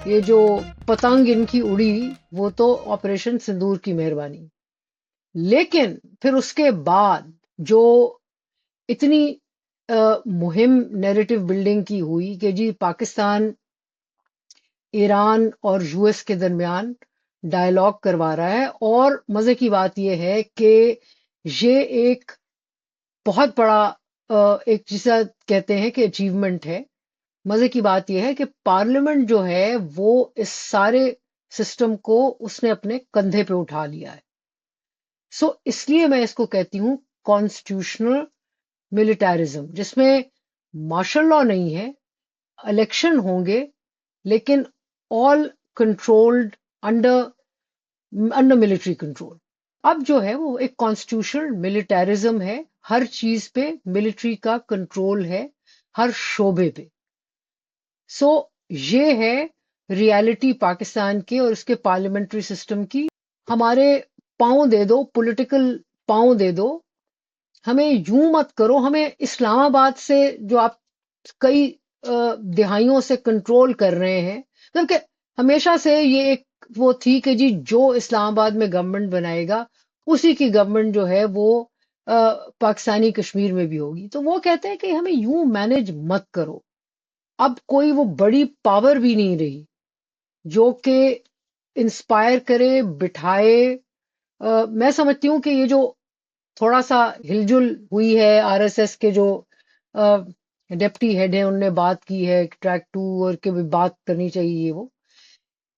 یہ جو پتنگ ان کی اڑی وہ تو آپریشن سندور کی مہربانی. لیکن پھر اس کے بعد جو اتنی مہم نیریٹو بلڈنگ کی ہوئی کہ جی پاکستان ایران اور یو ایس کے درمیان ڈائلاگ کروا رہا ہے. اور مزے کی بات یہ ہے کہ یہ ایک بہت بڑا ایک جسے کہتے ہیں کہ اچیومنٹ ہے. مزے کی بات یہ ہے کہ پارلیمنٹ جو ہے وہ اس سارے سسٹم کو اس نے اپنے کندھے پہ اٹھا لیا ہے. سو اس لیے میں اس کو کہتی ہوں کانسٹیٹیوشنل ملٹیرزم، جس میں مارشل لا نہیں ہے، الیکشن ہوں گے لیکن آل کنٹرولڈ انڈر ملٹری کنٹرول. اب جو ہے وہ ایک کانسٹیٹیوشنل ملٹیرزم ہے، ہر چیز پہ ملٹری کا کنٹرول ہے، ہر شعبے پہ. سو یہ ہے ریالٹی پاکستان کے اور اس کے پارلیمنٹری سسٹم کی. ہمارے پاؤں دے دو، پولیٹیکل پاؤں دے دو، ہمیں یوں مت کرو. ہمیں اسلام آباد سے جو آپ کئی دہائیوں سے کنٹرول کر رہے ہیں، کیونکہ ہمیشہ سے یہ ایک وہ تھی کہ جی جو اسلام آباد میں گورنمنٹ بنائے گا اسی کی گورنمنٹ جو ہے وہ پاکستانی کشمیر میں بھی ہوگی. تو وہ کہتے ہیں کہ ہمیں یوں مینج مت کرو. اب کوئی وہ بڑی پاور بھی نہیں رہی جو کہ انسپائر کرے، بٹھائے. میں سمجھتی ہوں کہ یہ جو تھوڑا سا ہلجل ہوئی ہے، آر ایس ایس کے جو ڈپٹی ہیڈ ہیں انہوں نے بات کی ہے ٹریک 2 اور کہ بھی بات کرنی چاہیے، وہ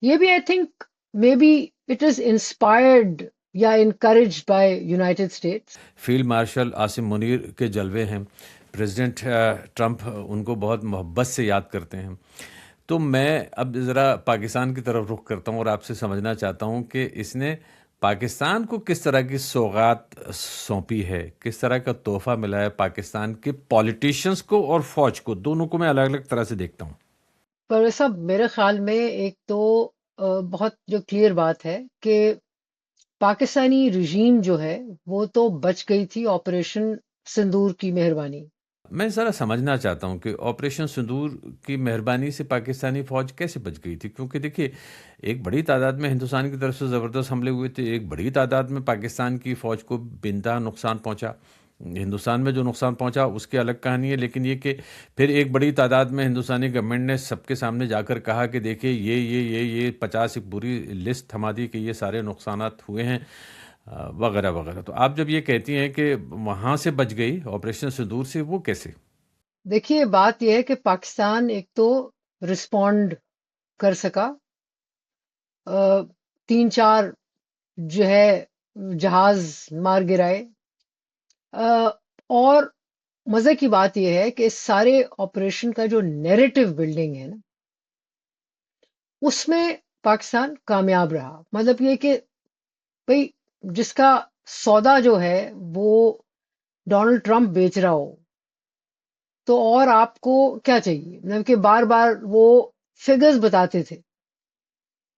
یہ بھی I think may be it is inspired یا encouraged by United States. Field marshal Asim Munir کے جلوے ہیں. پریزیڈنٹ ٹرمپ ان کو بہت محبت سے یاد کرتے ہیں. تو میں اب ذرا پاکستان کی طرف رخ کرتا ہوں اور آپ سے سمجھنا چاہتا ہوں کہ اس نے پاکستان کو کس طرح کی سوغات سونپی ہے، کس طرح کا تحفہ ملا ہے پاکستان کے پولیٹیشنز کو اور فوج کو. دونوں کو میں الگ الگ طرح سے دیکھتا ہوں. پر سب میرے خیال میں ایک تو بہت جو کلیئر بات ہے کہ پاکستانی رژیم جو ہے وہ تو بچ گئی تھی آپریشن سندور کی مہربانی. میں ذرا سمجھنا چاہتا ہوں کہ آپریشن سندور کی مہربانی سے پاکستانی فوج کیسے بچ گئی تھی، کیونکہ دیکھیے ایک بڑی تعداد میں ہندوستان کی طرف سے زبردست حملے ہوئے تھے، ایک بڑی تعداد میں پاکستان کی فوج کو بے انتہا نقصان پہنچا. ہندوستان میں جو نقصان پہنچا اس کی الگ کہانی ہے، لیکن یہ کہ پھر ایک بڑی تعداد میں ہندوستانی گورنمنٹ نے سب کے سامنے جا کر کہا کہ دیکھیے یہ 50 ایک بری لسٹ تھما دی کہ یہ سارے نقصانات ہوئے ہیں وغیرہ وغیرہ. تو آپ جب یہ کہتی ہیں کہ وہاں سے بچ گئی آپریشن سندور سے، وہ کیسے؟ دیکھیے بات یہ ہے کہ پاکستان ایک تو رسپونڈ کر سکا، 3-4 جو ہے جہاز مار گرائے. اور مزے کی بات یہ ہے کہ اس سارے آپریشن کا جو نیریٹو بلڈنگ ہے نا اس میں پاکستان کامیاب رہا. مطلب یہ کہ بھئی جس کا سودا جو ہے وہ ڈونلڈ ٹرمپ بیچ رہا ہو تو اور آپ کو کیا چاہیے. مطلب کہ بار بار وہ فگرز بتاتے تھے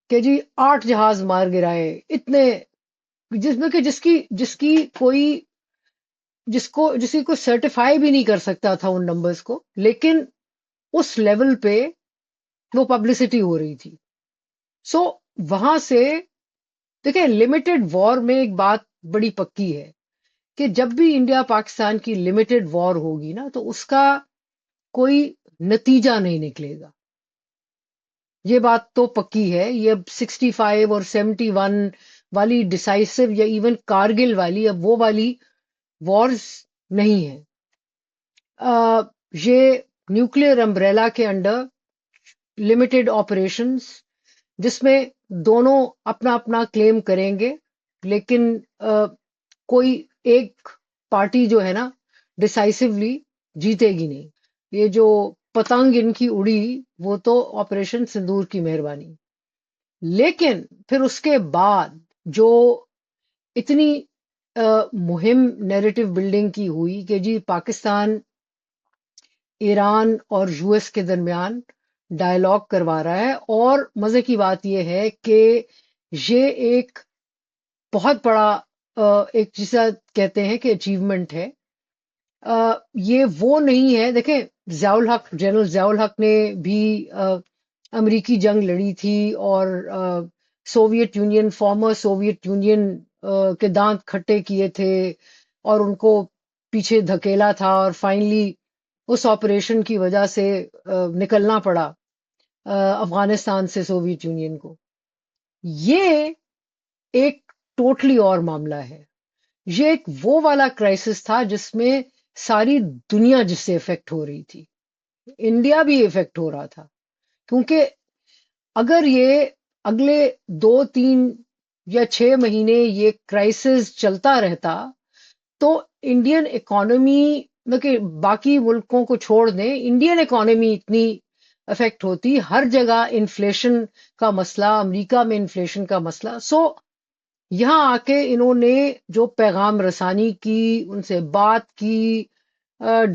کہ جی 8 جہاز مار گرائے اتنے، جس میں کہ جس کی کوئی سرٹیفائی بھی نہیں کر سکتا تھا ان نمبرز کو، لیکن اس لیول پہ وہ پبلسٹی ہو رہی تھی. سو وہاں سے دیکھیں لمیٹڈ وار میں ایک بات بڑی پکی ہے کہ جب بھی انڈیا پاکستان کی لمیٹڈ وار ہوگی نا تو اس کا کوئی نتیجہ نہیں نکلے گا. یہ بات تو پکی ہے. یہ اب 65 اور 71 والی ڈسائسو یا ایون کارگل والی اب وہ والی وارز نہیں ہے. یہ نیوکلیر امبریلا کے انڈر لمیٹڈ آپریشنز جس میں دونوں اپنا اپنا کلیم کریں گے، لیکن کوئی ایک پارٹی جو ہے نا ڈسائسولی جیتے گی نہیں. یہ جو پتنگ ان کی اڑی وہ تو آپریشن سندور کی مہربانی. لیکن پھر اس کے بعد جو اتنی مہم نیریٹو بلڈنگ کی ہوئی کہ جی پاکستان ایران اور یو ایس کے درمیان ڈائلاگ کروا رہا ہے. اور مزے کی بات یہ ہے کہ یہ ایک بہت بڑا ایک جسے کہتے ہیں کہ اچیومنٹ ہے. یہ وہ نہیں ہے، دیکھیں ضیاء الحق، جنرل ضیاء الحق نے بھی امریکی جنگ لڑی تھی اور Soviet Union, former Soviet Union کے دانت کھٹے کیے تھے اور ان کو پیچھے دھکیلا تھا، اور فائنلی اس آپریشن کی وجہ سے نکلنا پڑا افغانستان سے سوویت یونین کو. یہ ایک ٹوٹلی اور معاملہ ہے. یہ ایک وہ والا کرائسس تھا جس میں ساری دنیا جس سے افیکٹ ہو رہی تھی، انڈیا بھی افیکٹ ہو رہا تھا. کیونکہ اگر یہ اگلے 2 3 یا 6 مہینے یہ کرائسس چلتا رہتا تو انڈین اکانومی، کہ باقی ملکوں کو چھوڑ دیں، انڈین اکانومی اتنی افیکٹ ہوتی. ہر جگہ انفلیشن کا مسئلہ، امریکہ میں انفلیشن کا مسئلہ. یہاں آ کے انہوں نے جو پیغام رسانی کی، ان سے بات کی،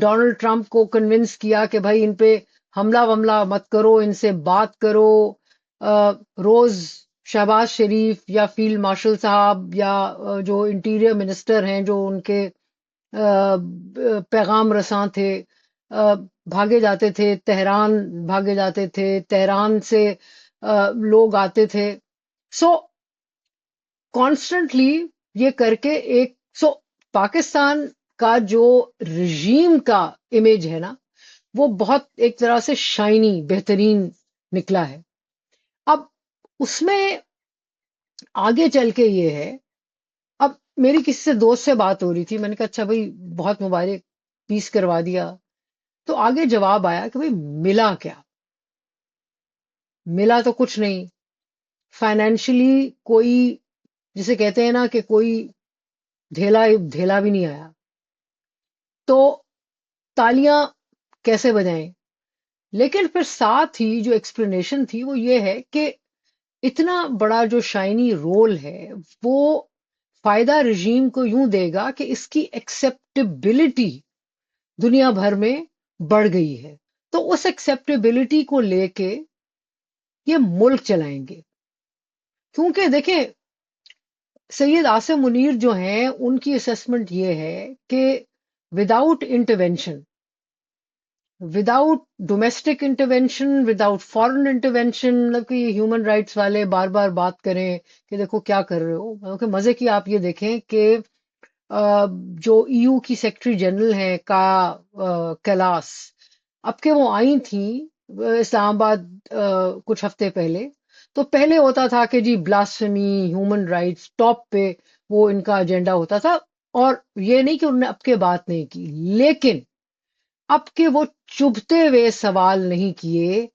ڈونلڈ ٹرمپ کو کنونس کیا کہ بھائی ان پہ حملہ وملہ مت کرو، ان سے بات کرو. روز شہباز شریف یا فیلڈ مارشل صاحب یا جو انٹیریئر منسٹر ہیں جو ان کے پیغام رساں تھے، بھاگے جاتے تھے تہران، بھاگے جاتے تھے تہران سے لوگ آتے تھے. کانسٹنٹلی یہ کر کے ایک پاکستان کا جو رژیم کا امیج ہے نا، وہ بہت ایک طرح سے شائنی، بہترین نکلا ہے. اب اس میں آگے چل کے یہ ہے، اب میری کسی سے دوست سے بات ہو رہی تھی، میں نے کہا اچھا بھائی بہت مبارک، پیس کروا دیا. تو آگے جواب آیا کہ بھائی ملا کیا؟ ملا تو کچھ نہیں. فائنینشلی کوئی، جسے کہتے ہیں نا کہ کوئی ڈھیلا بھی نہیں آیا. تو تالیاں کیسے بجائیں؟ لیکن پھر ساتھ ہی جو ایکسپلینیشن تھی وہ یہ ہے کہ اتنا بڑا جو شائنی رول ہے وہ فائدہ رژیم کو یوں دے گا کہ اس کی ایکسیپٹیبلٹی دنیا بھر میں بڑھ گئی ہے. تو اس ایکسیپٹیبلٹی کو لے کے یہ ملک چلائیں گے. کیونکہ دیکھیں سید عاصم منیر جو ہیں، ان کی اسیسمنٹ یہ ہے کہ without intervention, without domestic intervention, without foreign intervention, مطلب کہ یہ ہیومن رائٹس والے بار بار بات کریں کہ دیکھو کیا کر رہے ہو. کیونکہ مزے کی آپ یہ دیکھیں کہ جو ای یو کی سیکرٹری جنرل ہیں کیلاس، اب کہ وہ آئی تھیں اسلام آباد کچھ ہفتے پہلے، تو پہلے ہوتا تھا کہ جی بلاسفیمی، ہیومن رائٹس ٹاپ پہ وہ ان کا ایجنڈا ہوتا تھا. اور یہ نہیں کہ انہوں نے اب کے بات نہیں کی، لیکن اب کہ وہ چبھتے ہوئے سوال نہیں کیے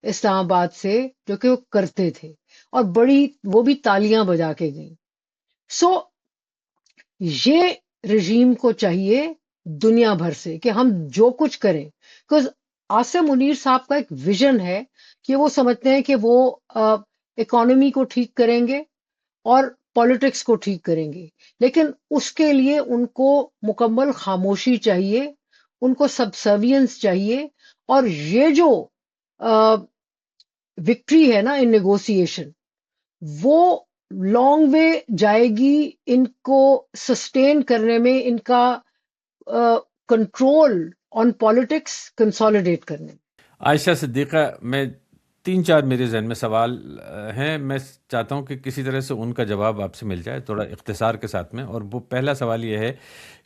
اسلام آباد سے جو کہ وہ کرتے تھے، اور بڑی وہ بھی تالیاں بجا کے گئیں. یہ رژیم کو چاہیے دنیا بھر سے کہ ہم جو کچھ کریں، بیکاز عاصم منیر صاحب کا ایک ویژن ہے کہ وہ سمجھتے ہیں کہ وہ اکانومی کو ٹھیک کریں گے اور پالیٹکس کو ٹھیک کریں گے، لیکن اس کے لیے ان کو مکمل خاموشی چاہیے، ان کو سبسروینس چاہیے. اور یہ جو وکٹری ہے نا ان نیگوسیشن، وہ لانگ وے جائے گی ان کو سسٹین کرنے میں، ان کا کنٹرول آن پالیٹکس کنسالیڈیٹ کرنے میں. عائشہ صدیقہ، میں 3 4 میرے ذہن میں سوال ہیں، میں چاہتا ہوں کہ کسی طرح سے ان کا جواب آپ سے مل جائے تھوڑا اختصار کے ساتھ میں. اور وہ پہلا سوال یہ ہے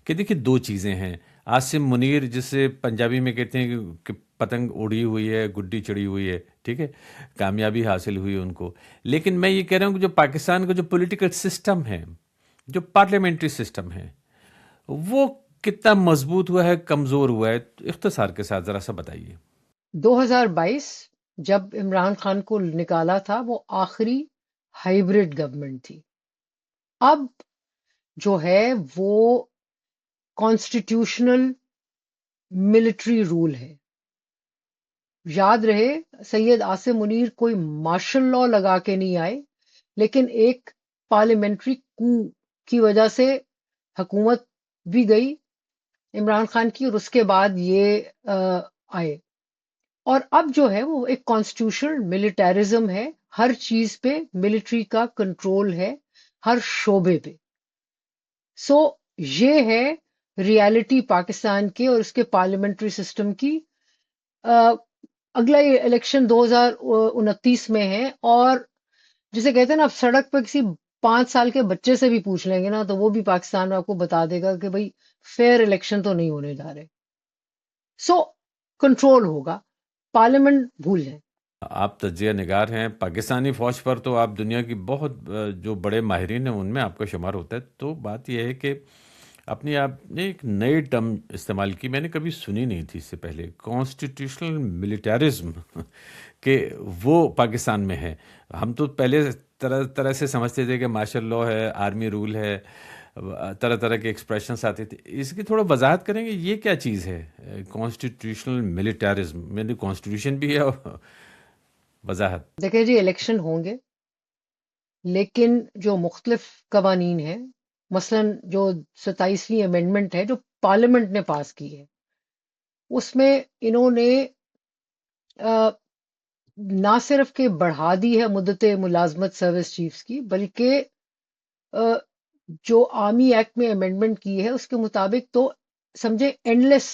کہ دیکھیے 2 چیزیں ہیں. عاصم منیر جسے پنجابی میں کہتے ہیں کہ پتنگ اڑی ہوئی ہے، گڈی چڑھی ہوئی ہے، ٹھیک ہے، کامیابی حاصل ہوئی ان کو. لیکن میں یہ کہہ رہا ہوں کہ جو پاکستان کا جو پولیٹیکل سسٹم ہے، جو پارلیمنٹری سسٹم ہے، وہ کتنا مضبوط ہوا ہے، کمزور ہوا ہے؟ اختصار کے ساتھ ذرا سا بتائیے. 2022 جب عمران خان کو نکالا تھا وہ آخری ہائیبرڈ گورنمنٹ تھی. اب جو ہے وہ کانسٹیٹیوشنل ملٹری رول ہے. یاد رہے سید عاصم منیر کوئی مارشل لا لگا کے نہیں آئے، لیکن ایک پارلیمنٹری کو کی وجہ سے حکومت بھی گئی عمران خان کی، اور اس کے بعد یہ آئے. اور اب جو ہے وہ ایک کانسٹیٹیوشنل ملٹیرزم ہے، ہر چیز پہ ملٹری کا کنٹرول ہے، ہر شعبے پہ. یہ ہے ریالٹی پاکستان کے اور اس کے پارلیمنٹری سسٹم کی. اگلا یہ الیکشن 2029 میں ہے، اور جسے کہتے ہیں نا، آپ سڑک پہ کسی 5 سال کے بچے سے بھی پوچھ لیں گے نا، تو وہ بھی پاکستان میں آپ کو بتا دے گا کہ بھائی فیئر الیکشن تو نہیں ہونے جا رہے. سو کنٹرول ہوگا، پارلیمنٹ بھول جائیں. آپ تجزیہ نگار ہیں، پاکستانی فوج پر تو آپ دنیا کی بہت جو بڑے ماہرین ہیں ان میں آپ کا شمار ہوتا ہے. تو بات یہ ہے کہ اپنی آپ نے ایک نئی ٹرم استعمال کی، میں نے کبھی سنی نہیں تھی اس سے پہلے، کانسٹیٹیوشنل ملٹرزم، کہ وہ پاکستان میں ہے. ہم تو پہلے طرح طرح سے سمجھتے تھے کہ مارشل لا ہے، آرمی رول ہے، طرح طرح کے ایکسپریشنس آتے تھے. اس کی تھوڑا وضاحت کریں گے یہ کیا چیز ہے کانسٹیٹیوشنل ملٹرزم؟ میں نے کانسٹیٹیوشن بھی ہے اور وضاحت. دیکھیں جی، الیکشن ہوں گے، لیکن جو مختلف قوانین ہیں، مثلا جو 27ویں امینڈمنٹ ہے جو پارلیمنٹ نے پاس کی ہے، اس میں انہوں نے نہ صرف کہ بڑھا دی ہے مدت ملازمت سروس چیفز کی، بلکہ جو آرمی ایکٹ میں امینڈمنٹ کی ہے اس کے مطابق تو سمجھے اینڈ لیس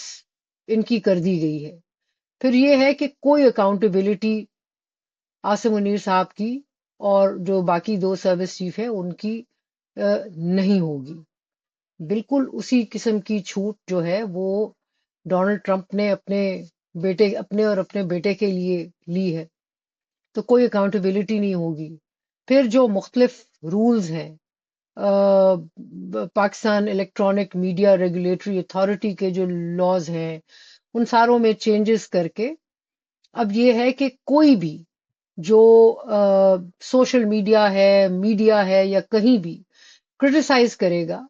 ان کی کر دی گئی ہے. پھر یہ ہے کہ کوئی اکاؤنٹیبلٹی عاصم منیر صاحب کی اور جو باقی 2 سروس چیف ہیں ان کی نہیں ہوگی. بالکل اسی قسم کی چھوٹ جو ہے وہ ڈونلڈ ٹرمپ نے اپنے اور اپنے بیٹے کے لیے لی ہے، تو کوئی اکاؤنٹیبلٹی نہیں ہوگی. پھر جو مختلف رولز ہیں، Pakistan electronic media regulatory authority کے جو لاز ہیں، ان ساروں میں چینجز کر کے اب یہ ہے کہ کوئی بھی جو سوشل میڈیا ہے یا کہیں بھی کرٹیسائز کرے گا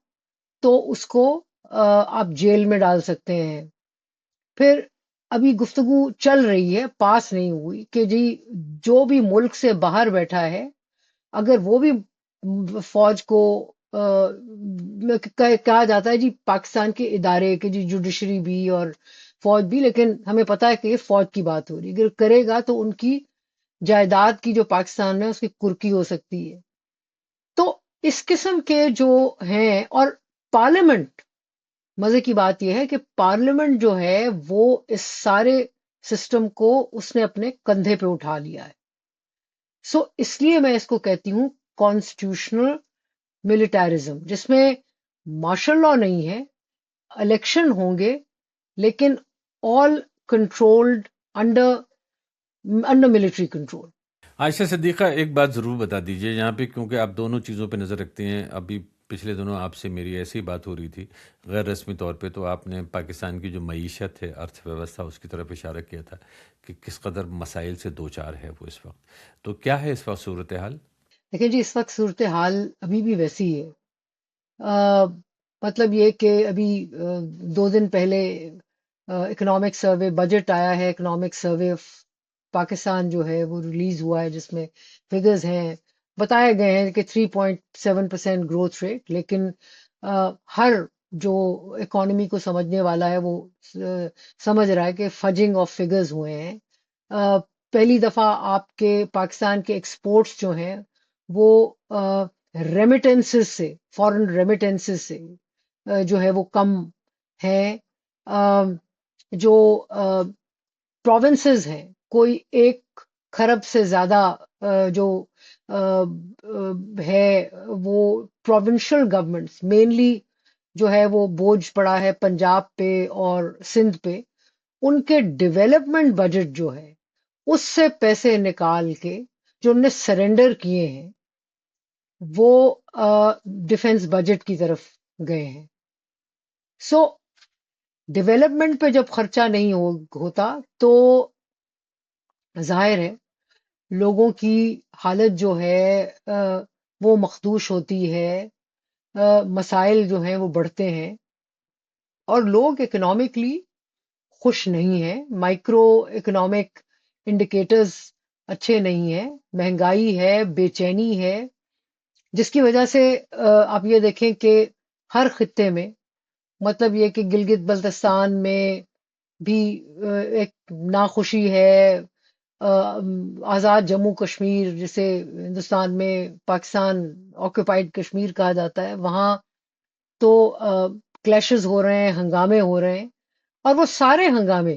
تو اس کو آپ جیل میں ڈال سکتے ہیں. پھر ابھی گفتگو چل رہی ہے، پاس نہیں ہوئی، کہ جی جو بھی ملک سے باہر بیٹھا ہے، اگر وہ بھی فوج کو کہا جاتا ہے جی پاکستان کے ادارے کہ جی جوڈیشری بھی اور فوج بھی، لیکن ہمیں پتا ہے کہ یہ فوج کی بات ہو رہی ہے، اگر کرے گا تو ان کی جائیداد کی جو پاکستان میں اس کی کرکی ہو سکتی ہے. تو اس قسم کے جو ہیں، اور پارلیمنٹ، مزے کی بات یہ ہے کہ پارلیمنٹ جو ہے وہ اس سارے سسٹم کو اس نے اپنے کندھے پہ اٹھا لیا ہے. سو اس لیے میں اس کو کہتی ہوں کانسٹیٹیوشنل ملٹرزم، جس میں مارشل لا نہیں ہے، الیکشن ہوں گے، لیکن آل کنٹرولڈ انڈر ملٹری کنٹرول. عائشہ صدیقہ، ایک بات ضرور بتا دیجئے یہاں پہ، کیونکہ آپ دونوں چیزوں پہ نظر رکھتے ہیں. ابھی پچھلے دنوں آپ سے میری ایسی بات ہو رہی تھی غیر رسمی طور پہ، تو آپ نے پاکستان کی جو معیشت ہے، ارتھ ویوستھا، اس کی طرف اشارہ کیا تھا کہ کس قدر مسائل سے دوچار ہے وہ اس وقت. تو کیا ہے اس وقت صورتحال؟ دیکھیں جی، اس وقت صورتحال ابھی بھی ویسی ہے. مطلب یہ کہ ابھی 2 دن پہلے اکنامک سروے بجٹ آیا ہے، اکنامک سروے آف پاکستان جو ہے وہ ریلیز ہوا ہے، جس میں فگرز ہیں، بتائے گئے ہیں کہ 3.7% گروتھ ریٹ، لیکن ہر جو اکانومی کو سمجھنے والا ہے وہ سمجھ رہا ہے کہ فجنگ آف فگرز ہوئے ہیں. پہلی دفعہ آپ کے پاکستان کے ایکسپورٹس جو ہیں وہ ریمیٹنسز سے، فورن ریمیٹنسز سے جو ہے وہ کم ہیں. جو پروونسز ہیں، کوئی 1 کھرب سے زیادہ جو ہے وہ پروونشل گورنمنٹس مینلی جو ہے وہ بوجھ پڑا ہے پنجاب پہ اور سندھ پہ. ان کے ڈیولپمنٹ بجٹ جو ہے اس سے پیسے نکال کے جو انہیں سرنڈر کیے ہیں وہ ڈیفنس بجٹ کی طرف گئے ہیں. سو ڈیولپمنٹ پہ جب خرچہ نہیں ہوتا تو ظاہر ہے لوگوں کی حالت جو ہے وہ مخدوش ہوتی ہے، مسائل جو ہیں وہ بڑھتے ہیں، اور لوگ اکنامکلی خوش نہیں ہیں. مائکرو اکنامک انڈیکیٹرز اچھے نہیں ہیں، مہنگائی ہے، بے چینی ہے، جس کی وجہ سے آپ یہ دیکھیں کہ ہر خطے میں، مطلب یہ کہ گلگت بلتستان میں بھی ایک ناخوشی ہے. آزاد جموں کشمیر، جسے ہندوستان میں پاکستان آکوپائڈ کشمیر کہا جاتا ہے، وہاں تو کلیشز ہو رہے ہیں، ہنگامے ہو رہے ہیں، اور وہ سارے ہنگامے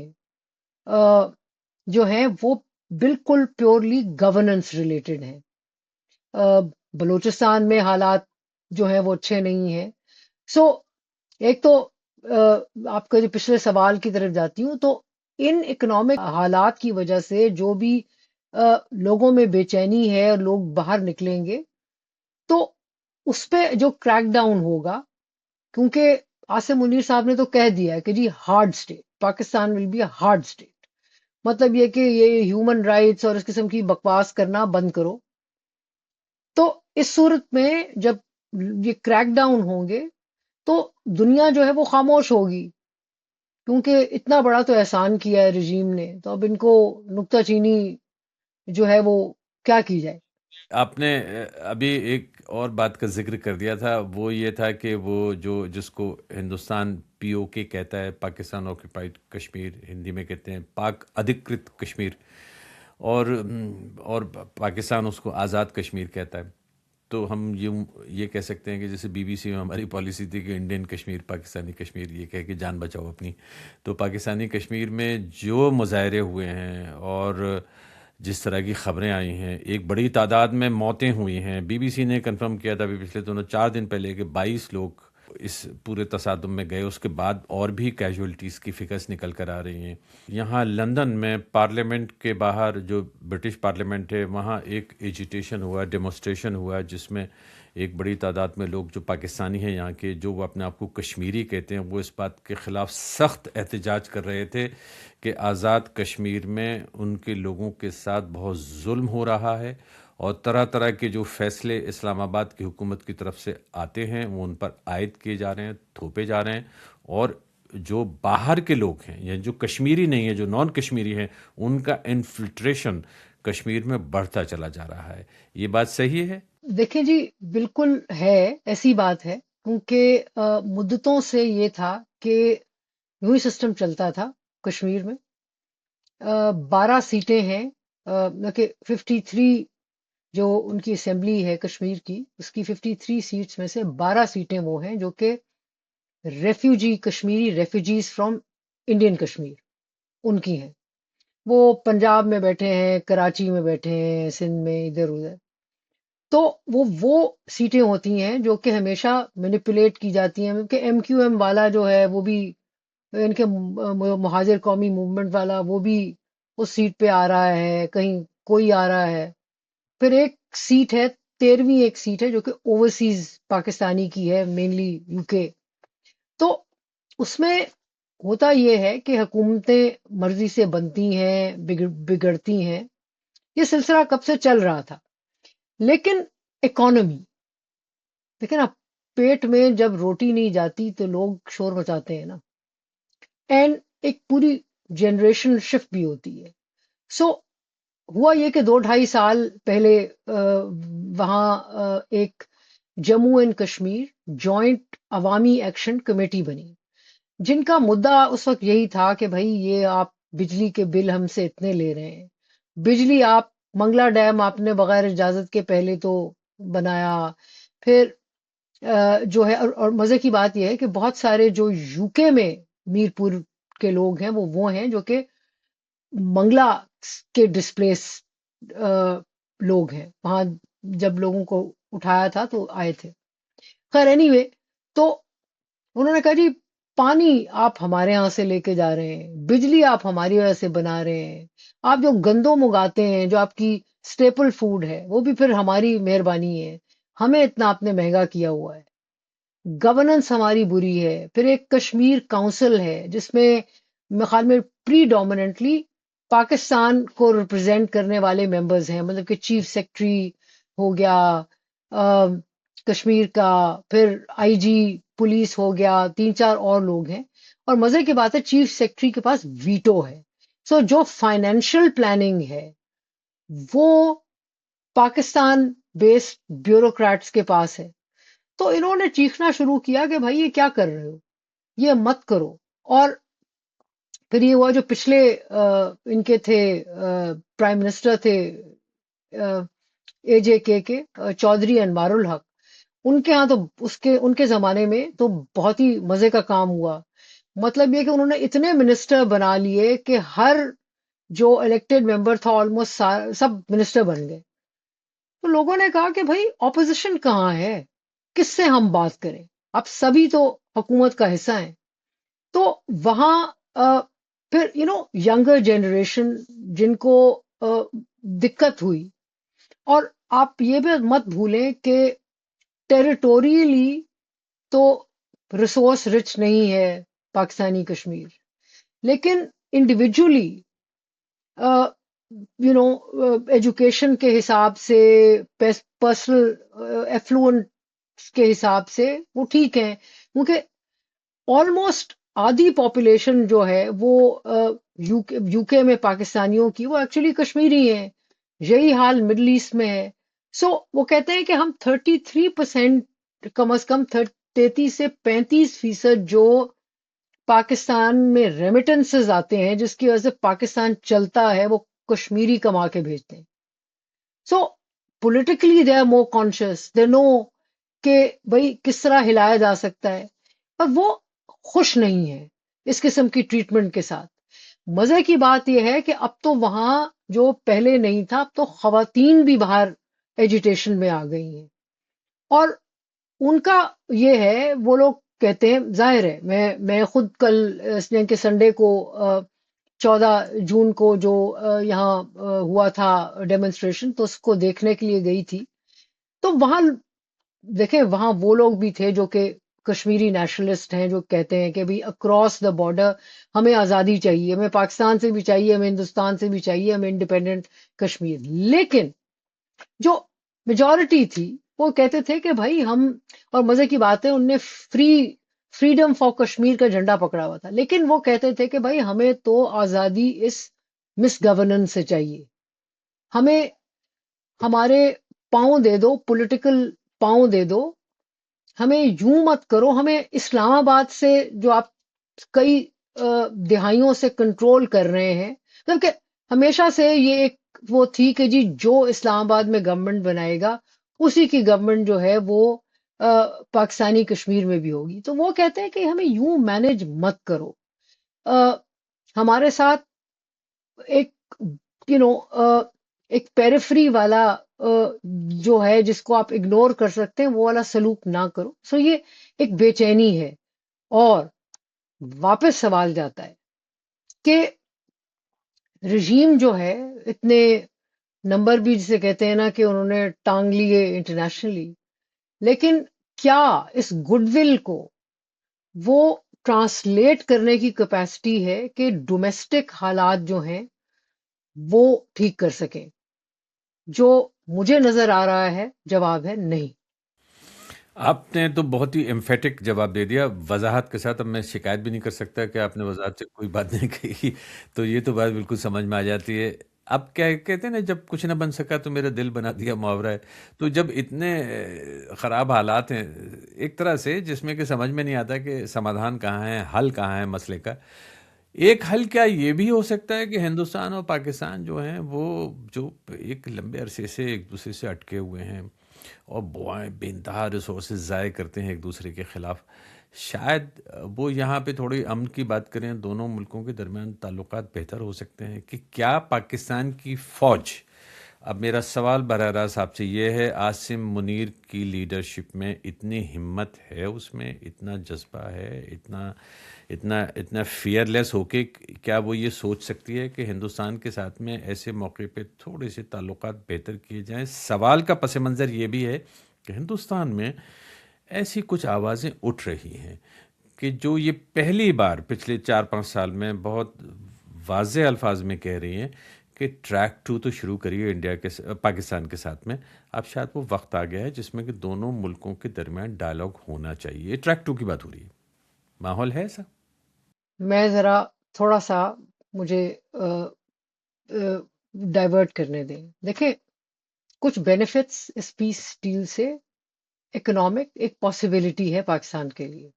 جو ہیں وہ بالکل پیورلی گورننس ریلیٹڈ ہیں. بلوچستان میں حالات جو ہیں وہ اچھے نہیں ہیں. سو ایک تو آپ کا جو پچھلے سوال کی طرف جاتی ہوں، تو ان اکنامک حالات کی وجہ سے جو بھی لوگوں میں بے چینی ہے اور لوگ باہر نکلیں گے، تو اس پہ جو کریک ڈاؤن ہوگا، کیونکہ عاصم منیر صاحب نے تو کہہ دیا ہے کہ جی hard state, Pakistan will be a hard state. مطلب یہ کہ یہ ہیومن رائٹس اور اس قسم کی بکواس کرنا بند کرو. تو اس صورت میں جب یہ کریک ڈاؤن ہوں گے تو دنیا جو ہے وہ خاموش ہوگی، کیونکہ اتنا بڑا تو احسان کیا ہے رژیم نے، تو اب ان کو نکتہ چینی جو ہے وہ کیا کی جائے. آپ نے ابھی ایک اور بات کا ذکر کر دیا تھا، وہ یہ تھا کہ وہ جس کو ہندوستان پی او کے کہتا ہے، پاکستان آکوپائڈ کشمیر، ہندی میں کہتے ہیں پاک ادھکرت کشمیر، اور پاکستان اس کو آزاد کشمیر کہتا ہے. تو ہم یہ کہہ سکتے ہیں کہ جیسے بی بی سی میں ہماری پالیسی تھی کہ انڈین کشمیر، پاکستانی کشمیر، یہ کہہ کے جان بچاؤ اپنی. تو پاکستانی کشمیر میں جو مظاہرے ہوئے ہیں اور جس طرح کی خبریں آئی ہیں، ایک بڑی تعداد میں موتیں ہوئی ہیں. بی بی سی نے کنفرم کیا تھا ابھی پچھلے 4 دن پہلے کہ 22 لوگ اس پورے تصادم میں گئے. اس کے بعد اور بھی کیجولٹیز کی فگرز نکل کر آ رہی ہیں. یہاں لندن میں پارلیمنٹ کے باہر، جو برٹش پارلیمنٹ ہے، وہاں ایک ایجیٹیشن ہوا، ڈیمونسٹریشن ہوا، جس میں ایک بڑی تعداد میں لوگ جو پاکستانی ہیں یہاں کے، جو وہ اپنے آپ کو کشمیری کہتے ہیں، وہ اس بات کے خلاف سخت احتجاج کر رہے تھے کہ آزاد کشمیر میں ان کے لوگوں کے ساتھ بہت ظلم ہو رہا ہے، اور طرح طرح کے جو فیصلے اسلام آباد کی حکومت کی طرف سے آتے ہیں وہ ان پر عائد کیے جا رہے ہیں، تھوپے جا رہے ہیں، اور جو باہر کے لوگ ہیں یا جو کشمیری نہیں ہیں، جو نان کشمیری ہیں، ان کا انفلٹریشن کشمیر میں بڑھتا چلا جا رہا ہے. یہ بات صحیح ہے؟ دیکھیں جی، بالکل ہے، ایسی بات ہے، کیونکہ مدتوں سے یہ تھا کہ یوں ہی سسٹم چلتا تھا کشمیر میں. 12 سیٹیں ہیں، کہ 53 جو ان کی اسمبلی ہے کشمیر کی، اس کی 53 سیٹس میں سے 12 سیٹیں وہ ہیں جو کہ refugee Kashmiri refugees from Indian Kashmir ان کی ہیں. وہ پنجاب میں بیٹھے ہیں، کراچی میں بیٹھے ہیں، سندھ میں، ادھر ادھر. تو وہ سیٹیں ہوتی ہیں جو کہ ہمیشہ مینیپولیٹ کی جاتی ہیں، کہ ایم کیو ایم والا جو ہے وہ بھی، ان کے مہاجر قومی موومنٹ والا وہ بھی اس سیٹ پہ آ رہا ہے، کہیں کوئی آ رہا ہے. پھر ایک سیٹ ہے، 13ویں ایک سیٹ ہے جو کہ اوورسیز پاکستانی کی ہے، مینلی یو کے. تو اس میں ہوتا یہ ہے کہ حکومتیں مرضی سے بنتی ہیں، بگڑتی ہیں. یہ سلسلہ کب سے چل رہا تھا، لیکن اکانومی، لیکن اب پیٹ میں جب روٹی نہیں جاتی تو لوگ شور مچاتے ہیں نا. اینڈ ایک پوری جنریشن شفٹ بھی ہوتی ہے. سو ہوا یہ کہ 2-2.5 سال پہلے وہاں ایک جموں اینڈ کشمیر جوائنٹ عوامی ایکشن کمیٹی بنی، جن کا مدعا اس وقت یہی تھا کہ بھائی یہ آپ بجلی کے بل ہم سے اتنے لے رہے ہیں، بجلی آپ منگلا ڈیم آپ نے بغیر اجازت کے پہلے تو بنایا. پھر جو ہے، اور مزے کی بات یہ ہے کہ بہت سارے جو یو کے میں میرپور کے لوگ ہیں وہ ہیں جو کہ منگلا کے ڈسپلیس لوگ ہیں، وہاں جب لوگوں کو اٹھایا تھا تو آئے تھے. خیر اینی وے، تو انہوں نے کہا جی پانی آپ ہمارے ہاں سے لے کے جا رہے ہیں، بجلی آپ ہماری وجہ سے بنا رہے ہیں، آپ جو گندم اگاتے ہیں، جو آپ کی سٹیپل فوڈ ہے، وہ بھی پھر ہماری مہربانی ہے، ہمیں اتنا آپ نے مہنگا کیا ہوا ہے، گورننس ہماری بری ہے. پھر ایک کشمیر کونسل ہے جس میں میرے خیال میں پری ڈومیننٹلی پاکستان کو ریپرزینٹ کرنے والے ممبرز ہیں، مطلب کہ چیف سیکرٹری ہو گیا کشمیر کا، پھر آئی جی پولیس ہو گیا، 3-4 اور لوگ ہیں. اور مزے کی بات ہے چیف سیکرٹری کے پاس ویٹو ہے. سو جو فائنینشیل پلاننگ ہے وہ پاکستان بیسڈ بیوروکریٹس کے پاس ہے. تو انہوں نے چیخنا شروع کیا کہ بھائی یہ کیا کر رہے ہو، یہ مت کرو. اور پھر یہ ہوا جو پچھلے ان کے تھے پرائم منسٹر تھے اے جے کے چودھری انوار الحق، ان کے ہاں تو ان کے زمانے میں تو بہت ہی مزے کا کام ہوا. مطلب یہ کہ انہوں نے اتنے منسٹر بنا لیے کہ ہر جو الیکٹڈ ممبر تھا آلموسٹ سب منسٹر بن گئے. تو لوگوں نے کہا کہ بھائی اپوزیشن کہاں ہے، کس سے ہم بات کریں، اب سبھی تو حکومت کا حصہ ہیں. تو وہاں پھر ینگر جنریشن جن کو دقت ہوئی. اور آپ یہ بھی مت بھولیں کہ ٹیریٹوریلی تو ریسورس رچ نہیں ہے پاکستانی کشمیر، لیکن انڈیویجولی ایجوکیشن کے حساب سے، پرسنل ایفلوئنس کے حساب سے وہ ٹھیک ہیں، کیونکہ آلموسٹ آدھی پاپولیشن جو ہے وہ یو کے میں پاکستانیوں کی وہ ایکچولی کشمیری ہیں. یہی حال مڈل ایسٹ میں ہے. سو وہ کہتے ہیں کہ ہم 33% کم از کم 33 سے 35% جو پاکستان میں ریمیٹنسز آتے ہیں جس کی وجہ سے پاکستان چلتا ہے، وہ کشمیری کما کے بھیجتے ہیں. So politically they are more conscious, they know کہ بھائی کس طرح ہلایا جا سکتا ہے، اور وہ خوش نہیں ہے اس قسم کی ٹریٹمنٹ کے ساتھ. مزے کی بات یہ ہے کہ اب تو وہاں جو پہلے نہیں تھا، اب تو خواتین بھی باہر ایجیٹیشن میں آ گئی ہیں. اور ان کا یہ ہے، وہ لوگ کہتے ہیں، ظاہر ہے میں خود کل کہ سنڈے کو 14 جون کو جو یہاں ہوا تھا ڈیمونسٹریشن، تو اس کو دیکھنے کے لیے گئی تھی. تو وہاں دیکھیں، وہاں وہ لوگ بھی تھے جو کہ کشمیری نیشنلسٹ ہیں، جو کہتے ہیں کہ بھی اکراس دا بارڈر ہمیں آزادی چاہیے، ہمیں پاکستان سے بھی چاہیے، ہمیں ہندوستان سے بھی چاہیے، ہمیں انڈیپینڈنٹ کشمیر. لیکن جو میجورٹی تھی وہ کہتے تھے کہ بھائی ہم، اور مزے کی بات ہے ان نے فریڈم فار کشمیر کا جھنڈا پکڑا ہوا تھا، لیکن وہ کہتے تھے کہ بھائی ہمیں تو آزادی اس مس گورننس سے چاہیے، ہمیں ہمارے پاؤں دے دو، پولیٹیکل پاؤں دے دو، ہمیں یوں مت کرو، ہمیں اسلام آباد سے جو آپ کئی دہائیوں سے کنٹرول کر رہے ہیں. کیونکہ ہمیشہ سے یہ ایک وہ تھی کہ جی جو اسلام آباد میں گورنمنٹ بنائے گا اسی کی گورنمنٹ جو ہے وہ پاکستانی کشمیر میں بھی ہوگی. تو وہ کہتے ہیں کہ ہمیں یوں مینج مت کرو، ہمارے ساتھ ایک یو نو ایک پیریفری والا جو ہے جس کو آپ اگنور کر سکتے ہیں وہ والا سلوک نہ کرو. سو یہ ایک بے چینی ہے. اور واپس سوال جاتا ہے کہ رژیم جو ہے اتنے نمبر بھی جسے کہتے ہیں نا کہ انہوں نے ٹانگ لیے انٹرنیشنلی، لیکن کیا اس گڈ ول کو وہ ٹرانسلیٹ کرنے کی کیپیسٹی ہے کہ ڈومیسٹک حالات جو ہیں وہ ٹھیک کر سکیں؟ جو مجھے نظر آ رہا ہے جواب ہے نہیں. آپ نے تو بہت ہی ایمفیٹک جواب دے دیا وضاحت کے ساتھ. اب میں شکایت بھی نہیں کر سکتا کہ آپ نے وضاحت سے کوئی بات نہیں کہی. تو یہ تو بات بالکل سمجھ میں آ جاتی ہے. اب کیا کہتے ہیں نا، جب کچھ نہ بن سکا تو میرا دل بنا دیا محاورہ ہے. تو جب اتنے خراب حالات ہیں ایک طرح سے، جس میں کہ سمجھ میں نہیں آتا کہ سمادھان کہاں ہے، حل کہاں ہے مسئلے کا. ایک حل کیا یہ بھی ہو سکتا ہے کہ ہندوستان اور پاکستان جو ہیں وہ جو ایک لمبے عرصے سے ایک دوسرے سے اٹکے ہوئے ہیں اور بے انتہا ریسورسز ضائع کرتے ہیں ایک دوسرے کے خلاف، شاید وہ یہاں پہ تھوڑی امن کی بات کریں، دونوں ملکوں کے درمیان تعلقات بہتر ہو سکتے ہیں. کہ کیا پاکستان کی فوج، اب میرا سوال براہ راست آپ سے یہ ہے، عاصم منیر کی لیڈرشپ میں اتنی ہمت ہے، اس میں اتنا جذبہ ہے، اتنا فیئر لیس ہو کے کیا وہ یہ سوچ سکتی ہے کہ ہندوستان کے ساتھ میں ایسے موقع پہ تھوڑے سے تعلقات بہتر کیے جائیں؟ سوال کا پس منظر یہ بھی ہے کہ ہندوستان میں ایسی کچھ آوازیں اٹھ رہی ہیں کہ جو یہ پہلی بار پچھلے 4-5 سال میں بہت واضح الفاظ میں کہہ رہی ہیں کہ ٹریک 2 تو شروع کریے انڈیا کے پاکستان کے ساتھ میں. اب شاید وہ وقت آ گیا ہے جس میں کہ دونوں ملکوں کے درمیان ڈائلاگ ہونا چاہیے. ٹریک 2 کی بات ہو رہی ہے، ماحول ہے ایسا؟ میں ذرا تھوڑا سا مجھے ڈائیورٹ کرنے دیں. دیکھیں، کچھ بینیفٹس اس پیس ڈیل سے اکنامک ایک پاسبلٹی ہے پاکستان کے لیے.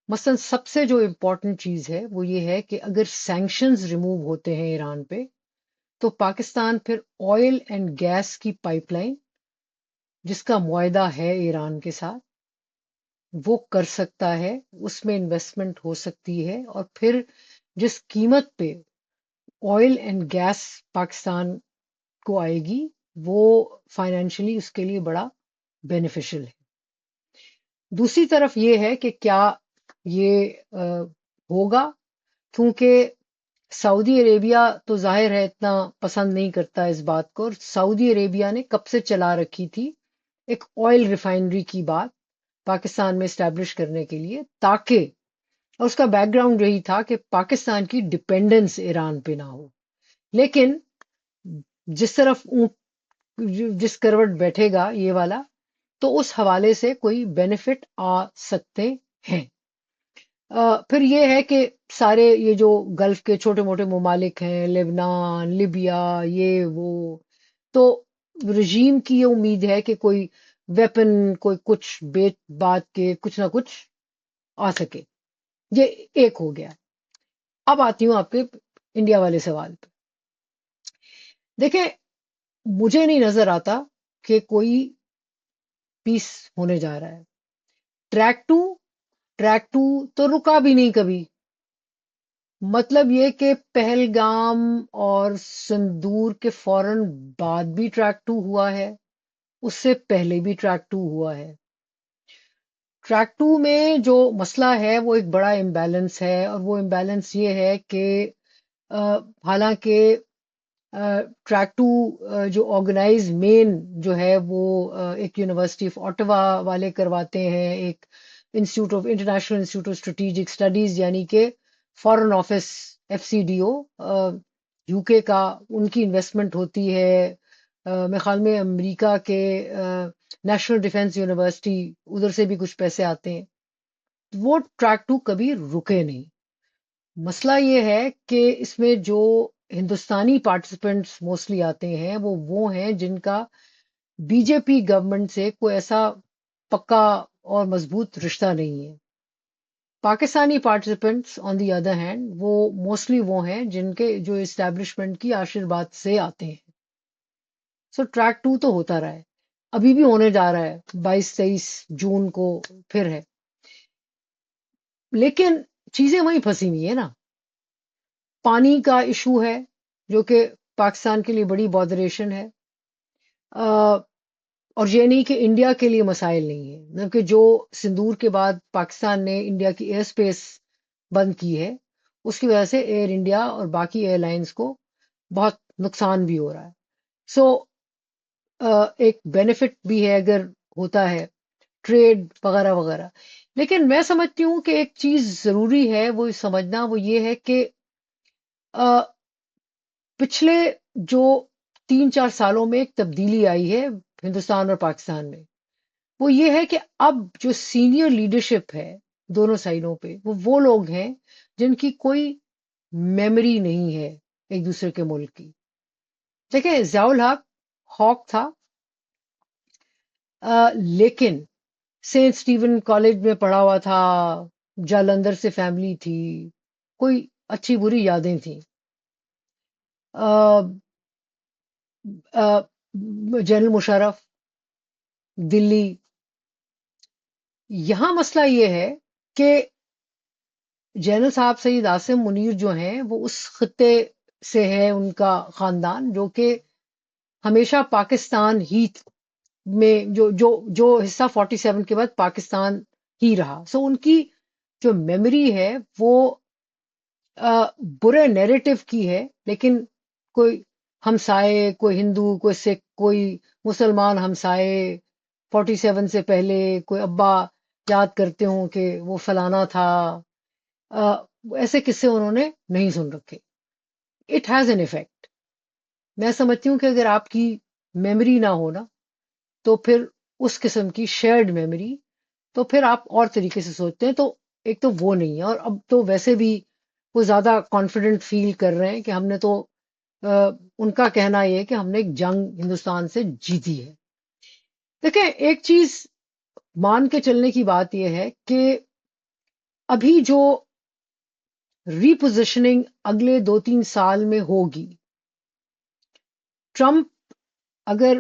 مثلا سب سے جو امپورٹنٹ چیز ہے وہ یہ ہے کہ اگر سینکشنز ریموو ہوتے ہیں ایران پہ، تو پاکستان پھر آئل اینڈ گیس کی پائپ لائن جس کا معاہدہ ہے ایران کے ساتھ وہ کر سکتا ہے، اس میں انویسٹمنٹ ہو سکتی ہے، اور پھر جس قیمت پہ آئل اینڈ گیس پاکستان کو آئے گی وہ فائنینشلی اس کے لیے بڑا بینیفیشل ہے. دوسری طرف یہ ہے کہ کیا یہ ہوگا، کیونکہ سعودی عربیہ تو ظاہر ہے اتنا پسند نہیں کرتا اس بات کو، اور سعودی عربیہ نے کب سے چلا رکھی تھی ایک آئل ریفائنری کی بات پاکستان میں اسٹیبلش کرنے کے لیے، تاکہ، اور اس کا بیک گراؤنڈ یہی تھا کہ پاکستان کی ڈپینڈنس ایران پہ نہ ہو. لیکن جس طرف جس کروٹ بیٹھے گا یہ والا، تو اس حوالے سے کوئی بینیفٹ آ سکتے ہیں. پھر یہ ہے کہ سارے یہ جو گلف کے چھوٹے موٹے ممالک ہیں، لبنان، لیبیا، یہ وہ، تو رژیم کی یہ امید ہے کہ کوئی ویپن، کوئی کچھ بیچ بات کے کچھ نہ کچھ آ سکے. یہ ایک ہو گیا. اب آتی ہوں آپ کے انڈیا والے سوال پہ. دیکھیں، مجھے نہیں نظر آتا کہ کوئی پیس ہونے جا رہا ہے. ٹریک ٹو تو رکا بھی نہیں کبھی. مطلب یہ کہ پہلگام اور سندور کے فوراً بعد بھی ٹریک ٹو ہوا ہے، اس سے پہلے بھی ٹریک ٹو ہوا ہے. ٹریک ٹو میں جو مسئلہ ہے وہ ایک بڑا امبیلنس ہے، اور وہ امبیلنس یہ ہے کہ حالانکہ ٹریک ٹو جو آرگنائز مین جو ہے وہ ایک یونیورسٹی آف آٹوا والے کرواتے ہیں، ایک international institute of strategic studies یعنی کہ فارن آفس FCDO یو کے کا، ان کی انویسٹمنٹ ہوتی ہے. میرے خیال میں امریکہ کے نیشنل ڈیفنس یونیورسٹی، ادھر سے بھی کچھ پیسے آتے ہیں. وہ ٹریک ٹو کبھی رکے نہیں. مسئلہ یہ ہے کہ اس میں جو ہندوستانی پارٹیسپینٹس موسٹلی آتے ہیں وہ ہیں جن کا BJP گورنمنٹ سے کوئی ایسا پکا اور مضبوط رشتہ نہیں ہے. Pakistani participants on the other hand وہ موسٹلی وہ ہیں جن کے جو اسٹیبلشمنٹ کی آشیرواد سے آتے ہیں. سو ٹریک ٹو تو ہوتا رہا ہے، ابھی بھی ہونے جا رہا ہے 22-23 جون کو پھر ہے. لیکن چیزیں وہیں پھنسی ہوئی ہیں نا. پانی کا ایشو ہے جو کہ پاکستان کے لیے بڑی بودریشن ہے. اور یہ نہیں کہ انڈیا کے لیے مسائل نہیں ہیں، بلکہ جو سندور کے بعد پاکستان نے انڈیا کی ایئر سپیس بند کی ہے، اس کی وجہ سے ایئر انڈیا اور باقی ایئر لائنز کو بہت نقصان بھی ہو رہا ہے. سو ایک بینیفٹ بھی ہے اگر ہوتا ہے ٹریڈ وغیرہ وغیرہ. لیکن میں سمجھتی ہوں کہ ایک چیز ضروری ہے وہ سمجھنا، وہ یہ ہے کہ پچھلے جو 3-4 سالوں میں ایک تبدیلی آئی ہے ہندوستان اور پاکستان میں، وہ یہ ہے کہ اب جو سینئر لیڈرشپ ہے دونوں سائڈوں پہ، وہ لوگ ہیں جن کی کوئی میموری نہیں ہے ایک دوسرے کے ملک کی. دیکھیں، ضیاء الحق ہاک تھا، لیکن سینٹ اسٹیون کالج میں پڑھا ہوا تھا، جالندھر سے فیملی تھی، کوئی اچھی بری یادیں تھیں. جنرل مشرف دلی. یہاں مسئلہ یہ ہے کہ جنرل صاحب سید عاصم منیر جو ہیں وہ اس خطے سے ہے، ان کا خاندان جو کہ ہمیشہ پاکستان ہی میں جو حصہ 47 کے بعد پاکستان ہی رہا. سو ان کی جو میموری ہے وہ برے نیریٹو کی ہے، لیکن کوئی ہمسائے، کوئی ہندو، کوئی سکھ، کوئی مسلمان ہمسائے 47 سے پہلے کوئی ابا یاد کرتے ہوں کہ وہ فلانا تھا، ایسے قصے انہوں نے نہیں سن رکھے. It has an effect. میں سمجھتی ہوں کہ اگر آپ کی میموری نہ ہونا تو پھر اس قسم کی شیئرڈ میموری، تو پھر آپ اور طریقے سے سوچتے ہیں. تو ایک تو وہ نہیں ہے، اور اب تو ویسے بھی وہ زیادہ کانفیڈنٹ فیل کر رہے ہیں کہ ہم نے تو ان کا کہنا یہ ہے کہ ہم نے ایک جنگ ہندوستان سے جیتی ہے. دیکھیں، ایک چیز مان کے چلنے کی بات یہ ہے کہ ابھی جو ریپوزیشننگ اگلے 2-3 سال میں ہوگی، ٹرمپ اگر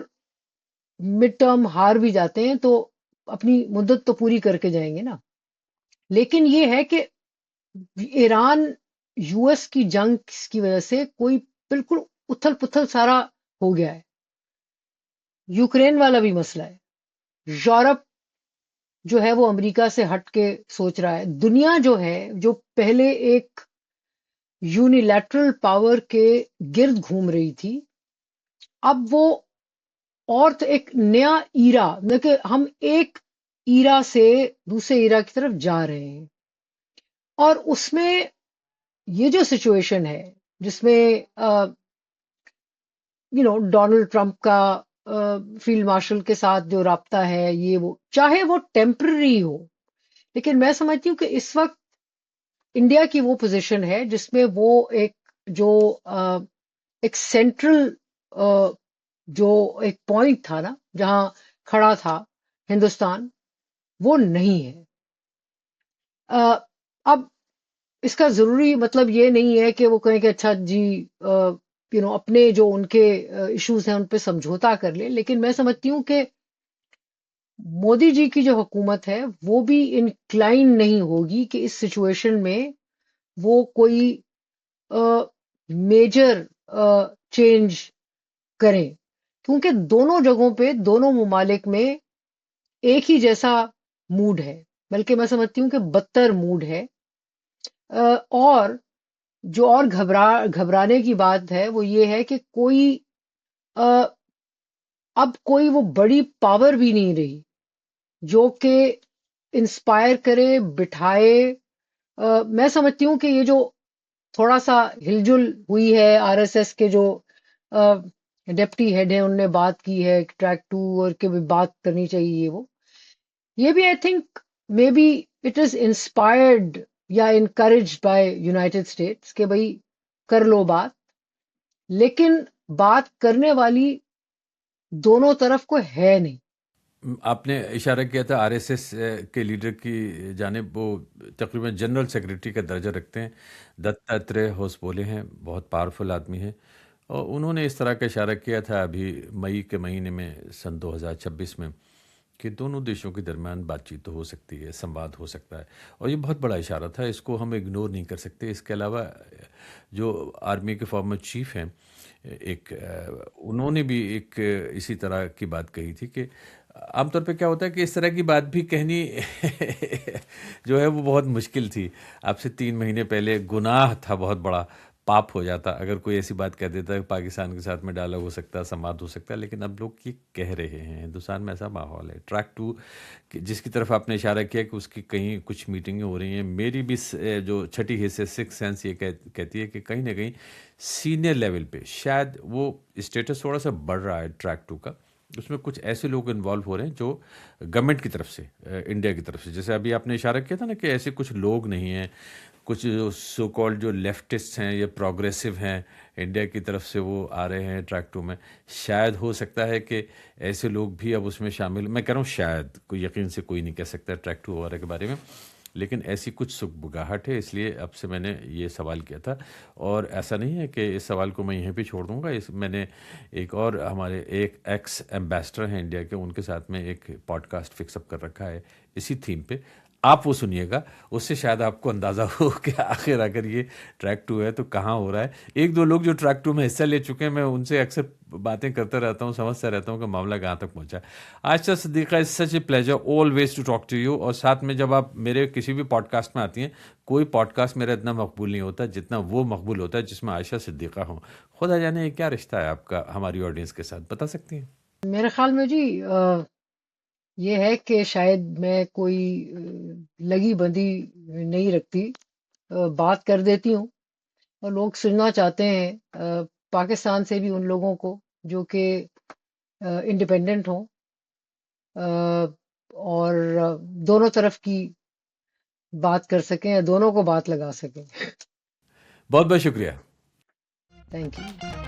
مڈ ٹرم ہار بھی جاتے ہیں تو اپنی مدت تو پوری کر کے جائیں گے نا. لیکن یہ ہے کہ ایران یو ایس کی جنگ کی وجہ سے کوئی بالکل اتھل پتھل سارا ہو گیا ہے. یوکرین والا بھی مسئلہ ہے. یورپ جو ہے وہ امریکہ سے ہٹ کے سوچ رہا ہے. دنیا جو ہے جو پہلے ایک یونیلیٹرل پاور کے گرد گھوم رہی تھی، اب وہ اور تو ایک نیا ایرا، کہ ہم ایک ایرا سے دوسرے ایرا کی طرف جا رہے ہیں. اور اس میں یہ جو سچویشن ہے جس میں ڈونلڈ ٹرمپ کا فیلڈ مارشل کے ساتھ جو رابطہ ہے، یہ وہ چاہے وہ ٹیمپرری ہو، لیکن میں سمجھتی ہوں کہ اس وقت انڈیا کی وہ پوزیشن ہے جس میں وہ ایک جو ایک سینٹرل جو ایک پوائنٹ تھا نا جہاں کھڑا تھا ہندوستان، وہ نہیں ہے. اب اس کا ضروری مطلب یہ نہیں ہے کہ وہ کہیں کہ اچھا جی اپنے جو ان کے ایشوز ہیں ان پہ سمجھوتا کر لیں، لیکن میں سمجھتی ہوں کہ مودی جی کی جو حکومت ہے وہ بھی انکلائن نہیں ہوگی کہ اس سچویشن میں وہ کوئی میجر چینج کریں، کیونکہ دونوں جگہوں پہ دونوں ممالک میں ایک ہی جیسا موڈ ہے، بلکہ میں سمجھتی ہوں کہ بدتر موڈ ہے. اور جو اور گھبرانے کی بات ہے وہ یہ ہے کہ اب کوئی وہ بڑی پاور بھی نہیں رہی جو کہ انسپائر کرے، بٹھائے. میں سمجھتی ہوں کہ یہ جو تھوڑا سا ہلجل ہوئی ہے، آر ایس ایس کے جو ڈپٹی ہیڈ ہیں انہوں نے بات کی ہے ٹریک 2 اور کہ بھی بات کرنی چاہیے، یہ بھی I think may be it is inspired یا انکریجڈ بائی یونائٹیڈ اسٹیٹس کہ بھائی کر لو بات، لیکن بات کرنے والی دونوں طرف کو ہے نہیں. آپ نے اشارہ کیا تھا آر ایس ایس کے لیڈر کی جانب، وہ تقریباً جنرل سیکرٹری کا درجہ رکھتے ہیں، دتاتریہ ہوس بولے ہیں، بہت پاورفل آدمی ہیں. اور انہوں نے اس طرح کا اشارہ کیا تھا ابھی مئی کے مہینے میں سن 2026 میں کہ دونوں دیشوں کے درمیان بات چیت تو ہو سکتی ہے، سمواد ہو سکتا ہے. اور یہ بہت بڑا اشارہ تھا، اس کو ہم اگنور نہیں کر سکتے. اس کے علاوہ جو آرمی کے فارمر چیف ہیں انہوں نے بھی ایک اسی طرح کی بات کہی تھی کہ عام طور پہ کیا ہوتا ہے کہ اس طرح کی بات بھی کہنی جو ہے وہ بہت مشکل تھی. اب سے 3 مہینے پہلے گناہ تھا، بہت بڑا پاپ ہو جاتا اگر کوئی ایسی بات کہہ دیتا ہے پاکستان کے ساتھ میں ڈائلاگ ہو سکتا ہے، سماد ہو سکتا ہے. لیکن اب لوگ یہ کہہ رہے ہیں. ہندوستان میں ایسا ماحول ہے. ٹریک 2 جس کی طرف آپ نے اشارہ کیا کہ اس کی کہیں کچھ میٹنگیں ہو رہی ہیں، میری بھی جو چھٹی حصے 6 سینس یہ کہتی ہے کہ کہیں نہ کہیں سینئر لیول پہ شاید وہ اسٹیٹس تھوڑا سا بڑھ رہا ہے ٹریک 2 کا. اس میں کچھ ایسے لوگ انوالو ہو رہے ہیں جو گورنمنٹ کی طرف سے، انڈیا کی طرف سے، جیسے ابھی آپ نے اشارہ کیا تھا نا کہ ایسے کچھ لوگ نہیں ہیں، کچھ سو کالڈ جو لیفٹسٹ ہیں یا پروگریسو ہیں انڈیا کی طرف سے وہ آ رہے ہیں ٹریک 2 میں. شاید ہو سکتا ہے کہ ایسے لوگ بھی اب اس میں شامل، میں کہہ رہا ہوں شاید، کوئی یقین سے کوئی نہیں کہہ سکتا ٹریک 2 وغیرہ کے بارے میں، لیکن ایسی کچھ سگبگاہٹ ہے. اس لیے اب سے میں نے یہ سوال کیا تھا. اور ایسا نہیں ہے کہ اس سوال کو میں یہیں پہ چھوڑ دوں گا. میں نے ایک اور ہمارے ایک ایکس ایمبیسڈر ہیں انڈیا کے، ان کے ساتھ میں ایک پوڈ کاسٹ فکس اپ کر رکھا ہے اسی تھیم پہ. آپ وہ سنیے گا، اس سے شاید آپ کو اندازہ ہو کہ آخر اگر یہ ٹریک 2 ہے تو کہاں ہو رہا ہے. 1-2 لوگ جو ٹریک 2 میں حصہ لے چکے ہیں، میں ان سے اکثر باتیں کرتا رہتا ہوں، سمجھتا رہتا ہوں کہ معاملہ کہاں تک پہنچا. Ayesha Siddiqa, it's such a pleasure always to talk to you. اور ساتھ میں جب آپ میرے کسی بھی پوڈ کاسٹ میں آتی ہیں، کوئی پوڈ کاسٹ میرا اتنا مقبول نہیں ہوتا جتنا وہ مقبول ہوتا ہے جس میں عائشہ صدیقہ ہوں. خدا جانے یہ کیا رشتہ ہے آپ کا ہماری آڈینس کے ساتھ، بتا سکتی ہیں؟ میرے خیال میں جی یہ ہے کہ شاید میں کوئی لگی بندی نہیں رکھتی، بات کر دیتی ہوں اور لوگ سننا چاہتے ہیں پاکستان سے بھی ان لوگوں کو جو کہ انڈیپینڈنٹ ہوں اور دونوں طرف کی بات کر سکیں یا دونوں کو بات لگا سکیں. بہت بہت شکریہ. Thank you.